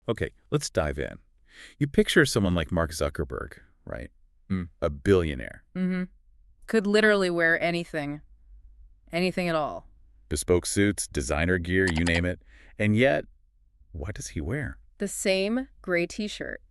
Okay, let's dive in. You picture someone like Mark Zuckerberg, right? A billionaire. Mm-hmm. Could literally wear anything. Anything at all. Bespoke suits, designer gear, you name it. And yet, what does he wear? The same gray t-shirt.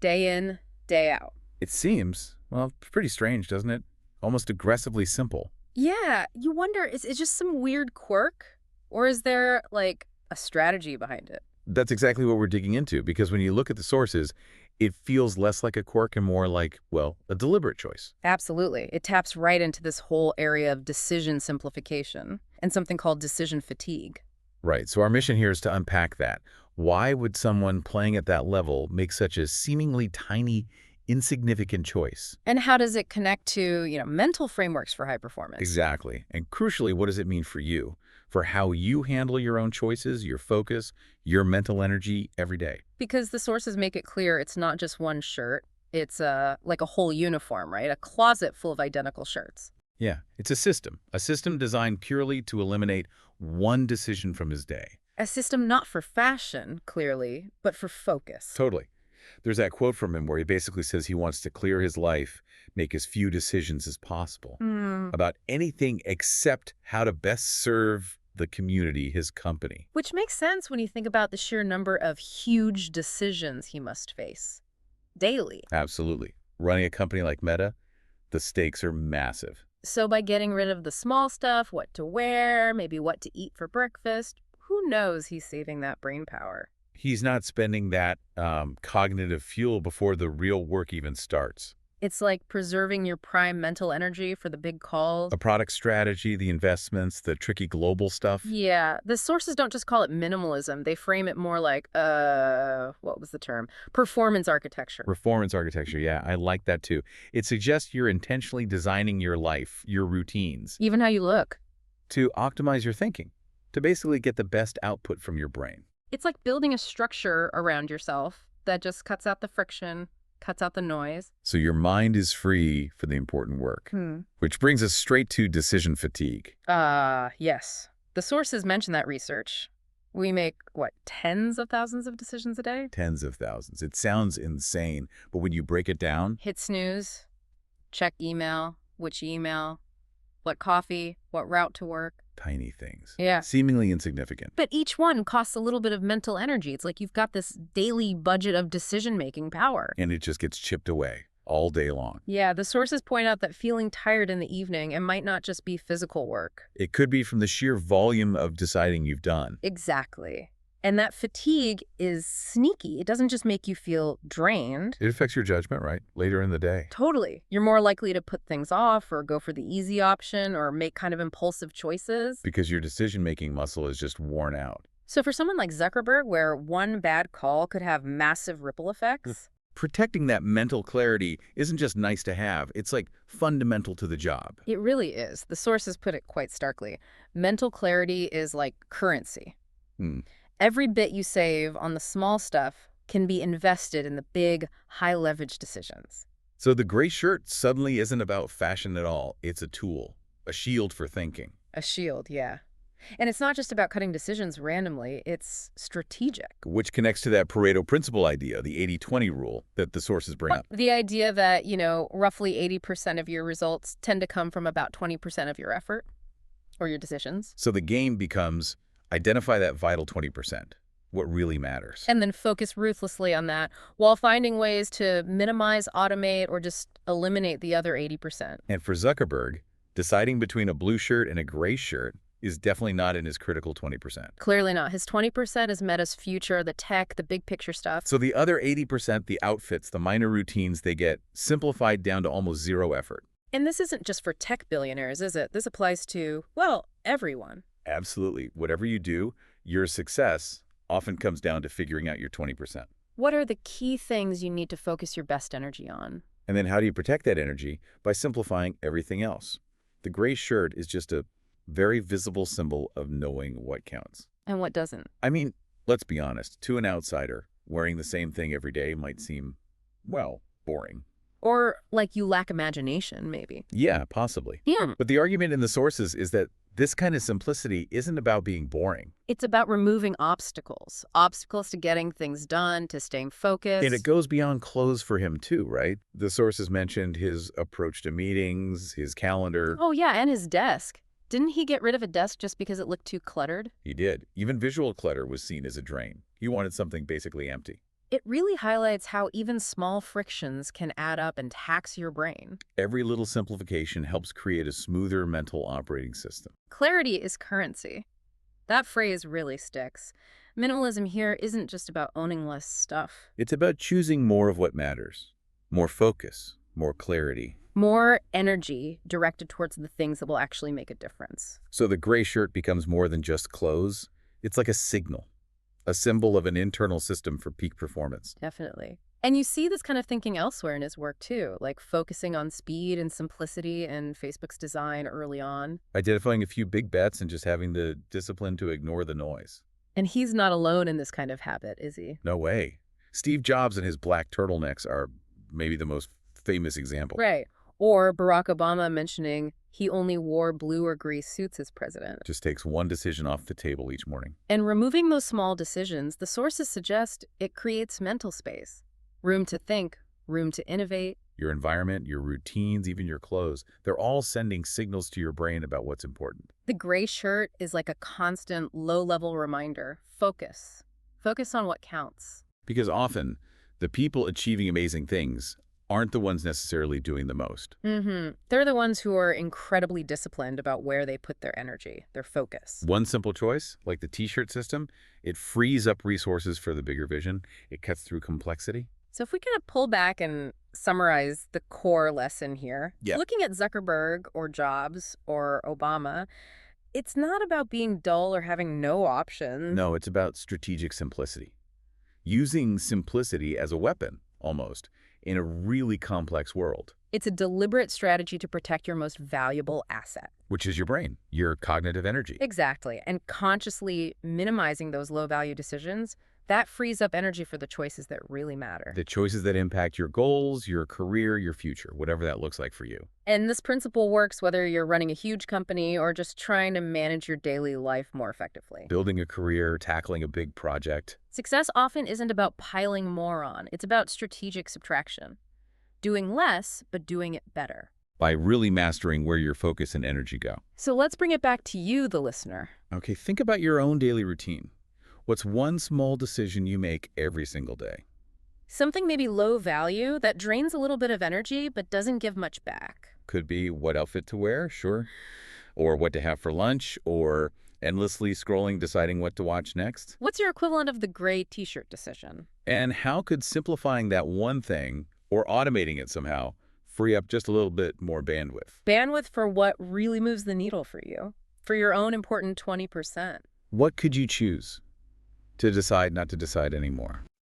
Day in, day out. It seems, well, pretty strange, doesn't it? Almost aggressively simple. Yeah, you wonder, is it just some weird quirk? Or is there, like, a strategy behind it? That's exactly what we're digging into, because when you look at the sources, it feels less like a quirk and more like, well, a deliberate choice. Absolutely. It taps right into this whole area of decision simplification and something called decision fatigue. Right, so our mission here is to unpack that. Why would someone playing at that level make such a seemingly tiny, insignificant choice? And how does it connect to, mental frameworks for high performance? Exactly. And crucially, what does it mean for you? For how you handle your own choices, your focus, your mental energy every day. Because the sources make it clear it's not just one shirt. It's like a whole uniform, right? A closet full of identical shirts. Yeah, it's a system designed purely to eliminate one decision from his day. A system not for fashion, clearly, but for focus. Totally. There's that quote from him where he basically says he wants to clear his life, make as few decisions as possible about anything except how to best serve the community, his company. Which makes sense when you think about the sheer number of huge decisions he must face daily. Absolutely. Running a company like Meta, the stakes are massive. So by getting rid of the small stuff, what to wear, maybe what to eat for breakfast, who knows he's saving that brain power. He's not spending that cognitive fuel before the real work even starts. It's like preserving your prime mental energy for the big calls. The product strategy, the investments, the tricky global stuff. Yeah, the sources don't just call it minimalism. They frame it more like, what was the term? Performance architecture. Performance architecture, yeah, I like that too. It suggests you're intentionally designing your life, your routines, Even how you look. to optimize your thinking, to basically get the best output from your brain. It's like building a structure around yourself that just cuts out the friction, cuts out the noise. So your mind is free for the important work. Which brings us straight to decision fatigue. Yes. The sources mention that research. We make, what, tens of thousands of decisions a day? Tens of thousands. It sounds insane, but when you break it down, Hit snooze, check email, which email, what coffee, what route to work. tiny things. Yeah. Seemingly insignificant. But each one costs a little bit of mental energy. It's like you've got this daily budget of decision-making power. And it just gets chipped away all day long. Yeah, the sources point out that feeling tired in the evening, it might not just be physical work. It could be from the sheer volume of deciding you've done. Exactly. And that fatigue is sneaky. It doesn't just make you feel drained. It affects your judgment, right? Later in the day. Totally. You're more likely to put things off or go for the easy option or make kind of impulsive choices. Because your decision-making muscle is just worn out. So for someone like Zuckerberg, where one bad call could have massive ripple effects, Protecting that mental clarity isn't just nice to have, it's like fundamental to the job. it really is. The sources put it quite starkly. Mental clarity is like currency. Hmm. Every bit you save on the small stuff can be invested in the big, high-leverage decisions. So the gray shirt suddenly isn't about fashion at all. It's a tool, a shield for thinking. A shield, yeah. And it's not just about cutting decisions randomly, it's strategic. Which connects to that Pareto principle idea, the 80-20 rule that the sources bring up. The idea that, roughly 80% of your results tend to come from about 20% of your effort or your decisions. So the game becomes identify that vital 20%, what really matters. And then focus ruthlessly on that while finding ways to minimize, automate, or just eliminate the other 80%. And for Zuckerberg, deciding between a blue shirt and a gray shirt is definitely not in his critical 20%. Clearly not. His 20% is Meta's future, the tech, the big picture stuff. So the other 80%, the outfits, the minor routines, they get simplified down to almost zero effort. And this isn't just for tech billionaires, is it? This applies to, well, everyone. Absolutely. Whatever you do, your success often comes down to figuring out your 20%. What are the key things you need to focus your best energy on? And then how do you protect that energy? By simplifying everything else. The gray shirt is just a very visible symbol of knowing what counts. And what doesn't? I mean, let's be honest, to an outsider, wearing the same thing every day might seem, well, boring. Or like you lack imagination, maybe. Yeah, possibly. Yeah. But the argument in the sources is that This kind of simplicity isn't about being boring. It's about removing obstacles. Obstacles to getting things done, to staying And it focused. goes beyond clothes for him too, right? The sources mentioned his approach to meetings, his calendar. Oh, yeah, and his desk. Didn't he get rid of a desk just because it looked too cluttered? He did. Even visual clutter was seen as a drain. He wanted something basically empty. It really highlights how even small frictions can add up and tax your brain. Every little simplification helps create a smoother mental operating system. Clarity is currency. That phrase really sticks. Minimalism here isn't just about owning less stuff. It's about choosing more of what matters. More focus, more clarity. More energy directed towards the things that will actually make a difference. So the gray shirt becomes more than just clothes. It's like a signal, a symbol of an internal system for peak performance. Definitely. And you see this kind of thinking elsewhere in his work too, like focusing on speed and simplicity in Facebook's design early on. Identifying a few big bets and just having the discipline to ignore the noise. And he's not alone in this kind of habit, is he? No way. Steve Jobs and his black turtlenecks are maybe the most famous example. Right. Or Barack Obama mentioning he only wore blue or gray suits as president. Just takes one decision off the table each morning. And removing those small decisions, the sources suggest it creates mental space. Room to think, room to innovate. Your environment, your routines, even your clothes, they're all sending signals to your brain about what's important. The gray shirt is like a constant low-level reminder. Focus. Focus on what counts. Because often, the people achieving amazing things aren't the ones necessarily doing the most. They're the ones who are incredibly disciplined about where they put their energy, their focus. One simple choice, like the t-shirt system, it frees up resources for the bigger vision. It cuts through complexity. So if we kind of pull back and summarize the core lesson here, Yeah. looking at Zuckerberg or Jobs or Obama, it's not about being dull or having no options. No, it's about strategic simplicity. Using simplicity as a weapon, almost, in a really complex world. It's a deliberate strategy to protect your most valuable asset. Which is your brain, your cognitive energy. Exactly. And consciously minimizing those low-value decisions, that frees up energy for the choices that really matter. The choices that impact your goals, your career, your future, whatever that looks like for you. And this principle works whether you're running a huge company or just trying to manage your daily life more effectively. Building a career, tackling a big project. Success often isn't about piling more on. It's about strategic subtraction. Doing less, but doing it better. By really mastering where your focus and energy go. So let's bring it back to you, the listener. Okay, think about your own daily routine. What's one small decision you make every single day? Something maybe low value that drains a little bit of energy but doesn't give much back. Could be what outfit to wear, sure. Or what to have for lunch, or endlessly scrolling, deciding what to watch next. What's your equivalent of the gray t-shirt decision? And how could simplifying that one thing, or automating it somehow, free up just a little bit more bandwidth? Bandwidth for what really moves the needle for you, for your own important 20%. What could you choose to decide not to decide anymore?